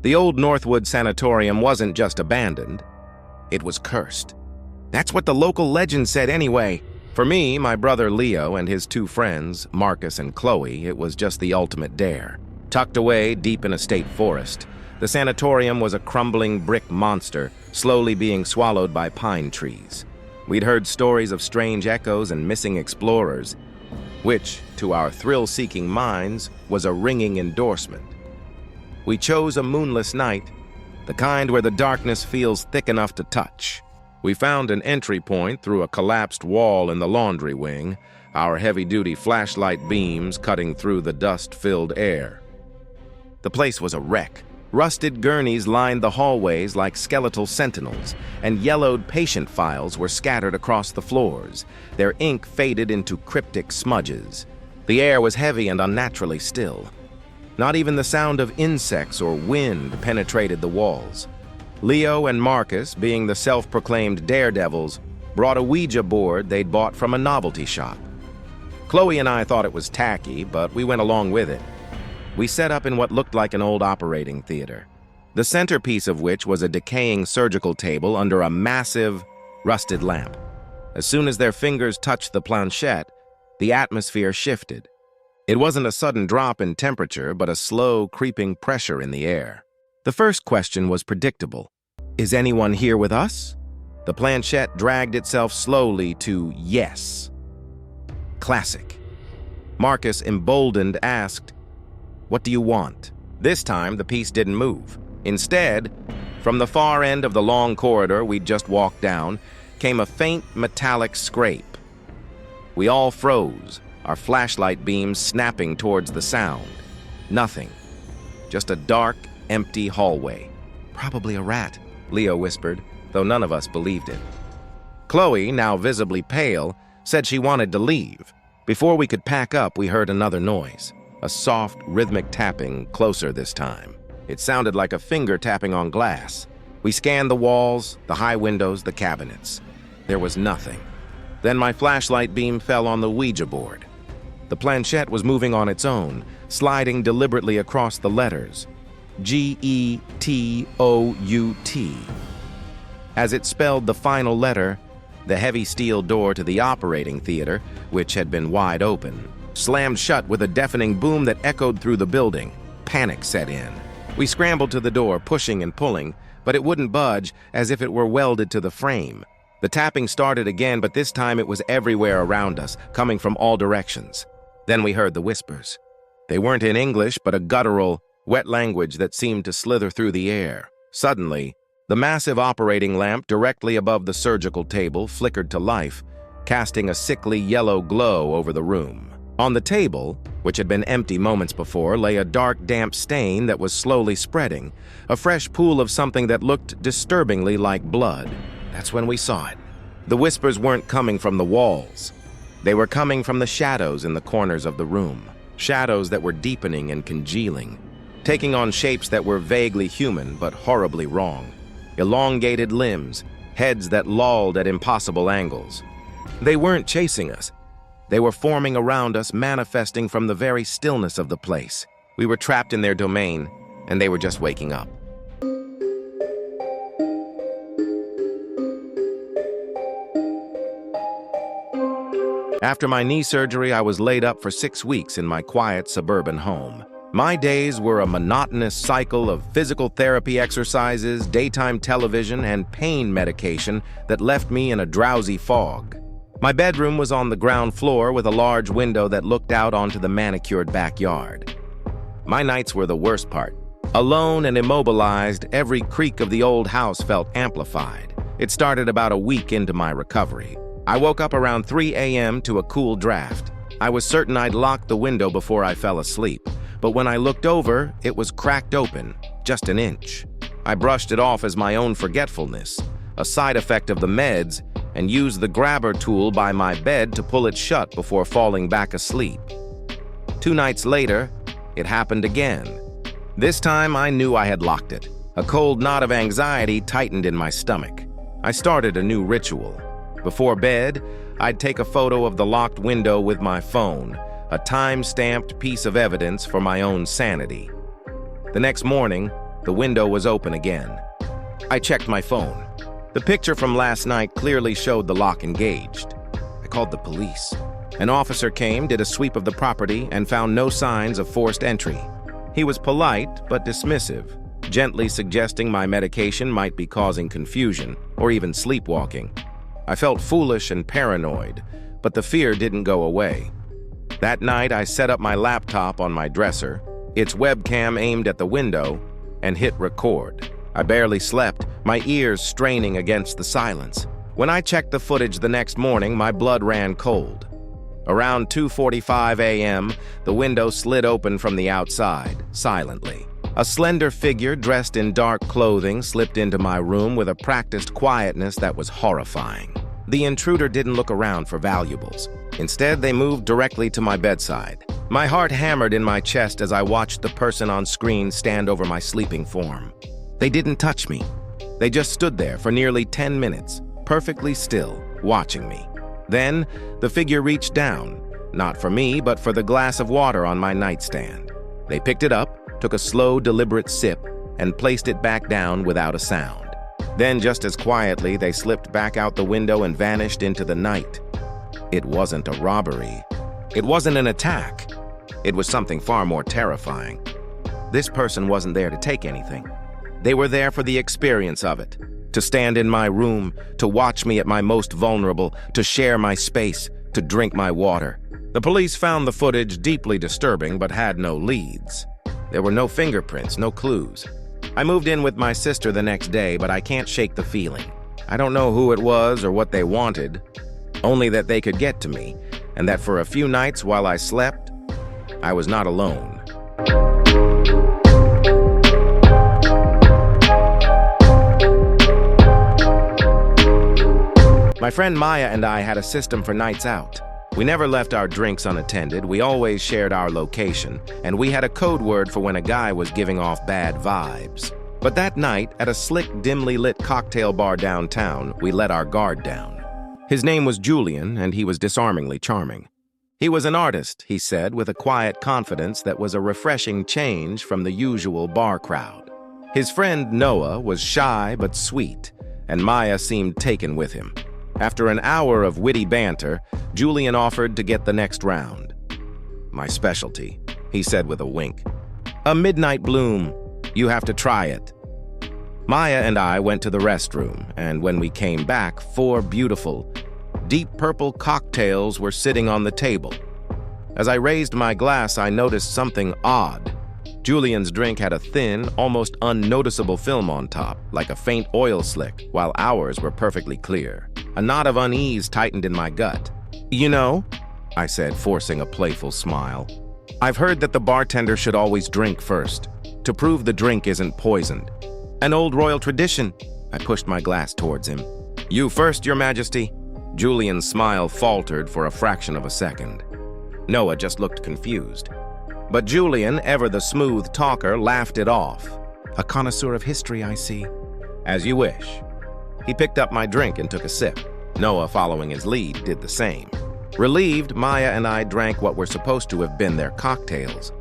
The old Northwood Sanatorium wasn't just abandoned, it was cursed. That's what the local legend said anyway. For me, my brother Leo, and his two friends, Marcus and Chloe, it was just the ultimate dare. Tucked away deep in a state forest, the sanatorium was a crumbling brick monster, slowly being swallowed by pine trees. We'd heard stories of strange echoes and missing explorers, which, to our thrill-seeking minds, was a ringing endorsement. We chose a moonless night, the kind where the darkness feels thick enough to touch. We found an entry point through a collapsed wall in the laundry wing, our heavy-duty flashlight beams cutting through the dust-filled air. The place was a wreck. Rusted gurneys lined the hallways like skeletal sentinels, and yellowed patient files were scattered across the floors, their ink faded into cryptic smudges. The air was heavy and unnaturally still. Not even the sound of insects or wind penetrated the walls. Leo and Marcus, being the self-proclaimed daredevils, brought a Ouija board they'd bought from a novelty shop. Chloe and I thought it was tacky, but we went along with it. We set up in what looked like an old operating theater, the centerpiece of which was a decaying surgical table under a massive, rusted lamp. As soon as their fingers touched the planchette, the atmosphere shifted. It wasn't a sudden drop in temperature, but a slow, creeping pressure in the air. The first question was predictable. Is anyone here with us? The planchette dragged itself slowly to yes. Classic. Marcus, emboldened, asked, "What do you want?" This time, the piece didn't move. Instead, from the far end of the long corridor we'd just walked down, came a faint metallic scrape. We all froze, our flashlight beams snapping towards the sound. Nothing. Just a dark, empty hallway. "Probably a rat," Leo whispered, though none of us believed it. Chloe, now visibly pale, said she wanted to leave. Before we could pack up, we heard another noise. A soft, rhythmic tapping, closer this time. It sounded like a finger tapping on glass. We scanned the walls, the high windows, the cabinets. There was nothing. Then my flashlight beam fell on the Ouija board. The planchette was moving on its own, sliding deliberately across the letters. G-E-T-O-U-T. As it spelled the final letter, the heavy steel door to the operating theater, which had been wide open, slammed shut with a deafening boom that echoed through the building. Panic set in. We scrambled to the door, pushing and pulling, but it wouldn't budge, as if it were welded to the frame. The tapping started again, but this time it was everywhere around us, coming from all directions. Then we heard the whispers. They weren't in English, but a guttural, wet language that seemed to slither through the air. Suddenly, the massive operating lamp directly above the surgical table flickered to life, casting a sickly yellow glow over the room. On the table, which had been empty moments before, lay a dark, damp stain that was slowly spreading, a fresh pool of something that looked disturbingly like blood. That's when we saw it. The whispers weren't coming from the walls. They were coming from the shadows in the corners of the room, shadows that were deepening and congealing, taking on shapes that were vaguely human but horribly wrong. Elongated limbs, heads that lolled at impossible angles. They weren't chasing us. They were forming around us, manifesting from the very stillness of the place. We were trapped in their domain, and they were just waking up. After my knee surgery, I was laid up for 6 weeks in my quiet suburban home. My days were a monotonous cycle of physical therapy exercises, daytime television, and pain medication that left me in a drowsy fog. My bedroom was on the ground floor with a large window that looked out onto the manicured backyard. My nights were the worst part. Alone and immobilized, every creak of the old house felt amplified. It started about a week into my recovery. I woke up around 3 a.m. to a cool draft. I was certain I'd locked the window before I fell asleep, but when I looked over, it was cracked open, just an inch. I brushed it off as my own forgetfulness, a side effect of the meds, and used the grabber tool by my bed to pull it shut before falling back asleep. 2 nights later, it happened again. This time, I knew I had locked it. A cold knot of anxiety tightened in my stomach. I started a new ritual. Before bed, I'd take a photo of the locked window with my phone, a time-stamped piece of evidence for my own sanity. The next morning, The window was open again. I checked my phone. The picture from last night clearly showed the lock engaged. I called the police. An officer came, did a sweep of the property, and found no signs of forced entry. He was polite but dismissive, gently suggesting my medication might be causing confusion or even sleepwalking. I felt foolish and paranoid, but the fear didn't go away. That night, I set up my laptop on my dresser, its webcam aimed at the window, and hit record. I barely slept, my ears straining against the silence. When I checked the footage the next morning, my blood ran cold. Around 2:45 a.m., the window slid open from the outside, silently. A slender figure dressed in dark clothing slipped into my room with a practiced quietness that was horrifying. The intruder didn't look around for valuables. Instead, they moved directly to my bedside. My heart hammered in my chest as I watched the person on screen stand over my sleeping form. They didn't touch me. They just stood there for nearly 10 minutes, perfectly still, watching me. Then, the figure reached down, not for me, but for the glass of water on my nightstand. They picked it up, took a slow, deliberate sip, and placed it back down without a sound. Then, just as quietly, they slipped back out the window and vanished into the night. It wasn't a robbery. It wasn't an attack. It was something far more terrifying. This person wasn't there to take anything. They were there for the experience of it. To stand in my room, to watch me at my most vulnerable, to share my space, to drink my water. The police found the footage deeply disturbing but had no leads. There were no fingerprints, no clues. I moved in with my sister the next day, but I can't shake the feeling. I don't know who it was or what they wanted, only that they could get to me, and that for a few nights while I slept, I was not alone. My friend Maya and I had a system for nights out. We never left our drinks unattended, we always shared our location, and we had a code word for when a guy was giving off bad vibes. But that night, at a slick, dimly lit cocktail bar downtown, we let our guard down. His name was Julian, and he was disarmingly charming. He was an artist, he said, with a quiet confidence that was a refreshing change from the usual bar crowd. His friend Noah was shy but sweet, and Maya seemed taken with him. After an hour of witty banter, Julian offered to get the next round. "My specialty," he said with a wink. "A midnight bloom. You have to try it." Maya and I went to the restroom, and when we came back, 4 beautiful, deep purple cocktails were sitting on the table. As I raised my glass, I noticed something odd. Julian's drink had a thin, almost unnoticeable film on top, like a faint oil slick, while ours were perfectly clear. A knot of unease tightened in my gut. "You know," I said, forcing a playful smile, "I've heard that the bartender should always drink first, to prove the drink isn't poisoned. An old royal tradition." I pushed my glass towards him. "You first, Your Majesty." Julian's smile faltered for a fraction of a second. Noah just looked confused. But Julian, ever the smooth talker, laughed it off. "A connoisseur of history, I see." "As you wish." He picked up my drink and took a sip. Noah, following his lead, did the same. Relieved, Maya and I drank what were supposed to have been their cocktails.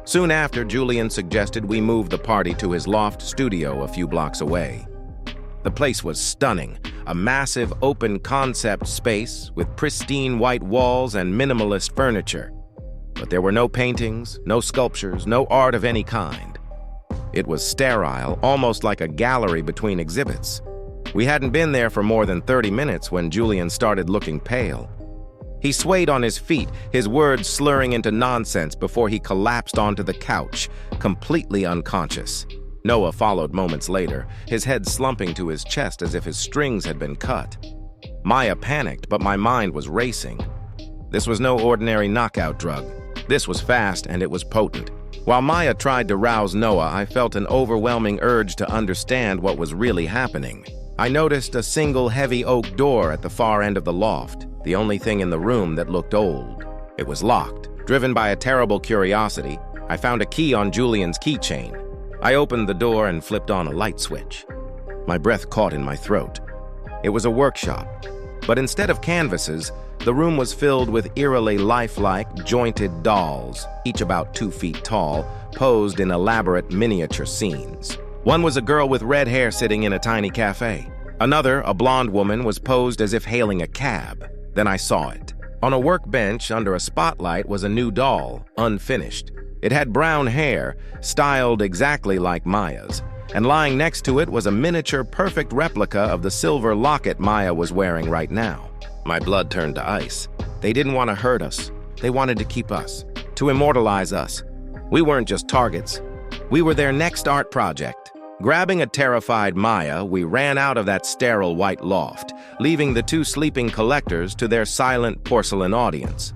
Soon after, Julian suggested we move the party to his loft studio a few blocks away. The place was stunning, a massive open-concept space with pristine white walls and minimalist furniture. But there were no paintings, no sculptures, no art of any kind. It was sterile, almost like a gallery between exhibits. We hadn't been there for more than 30 minutes when Julian started looking pale. He swayed on his feet, his words slurring into nonsense before he collapsed onto the couch, completely unconscious. Noah followed moments later, his head slumping to his chest as if his strings had been cut. Maya panicked, but my mind was racing. This was no ordinary knockout drug. This was fast and it was potent. While Maya tried to rouse Noah, I felt an overwhelming urge to understand what was really happening. I noticed a single heavy oak door at the far end of the loft, the only thing in the room that looked old. It was locked. Driven by a terrible curiosity, I found a key on Julian's keychain. I opened the door and flipped on a light switch. My breath caught in my throat. It was a workshop, but instead of canvases, the room was filled with eerily lifelike, jointed dolls, each about 2 feet tall, posed in elaborate miniature scenes. One was a girl with red hair sitting in a tiny cafe. Another, a blonde woman, was posed as if hailing a cab. Then I saw it. On a workbench under a spotlight was a new doll, unfinished. It had brown hair, styled exactly like Maya's, and lying next to it was a miniature perfect replica of the silver locket Maya was wearing right now. My blood turned to ice. They didn't want to hurt us. They wanted to keep us, to immortalize us. We weren't just targets. We were their next art project. Grabbing a terrified Maya, we ran out of that sterile white loft, leaving the two sleeping collectors to their silent porcelain audience.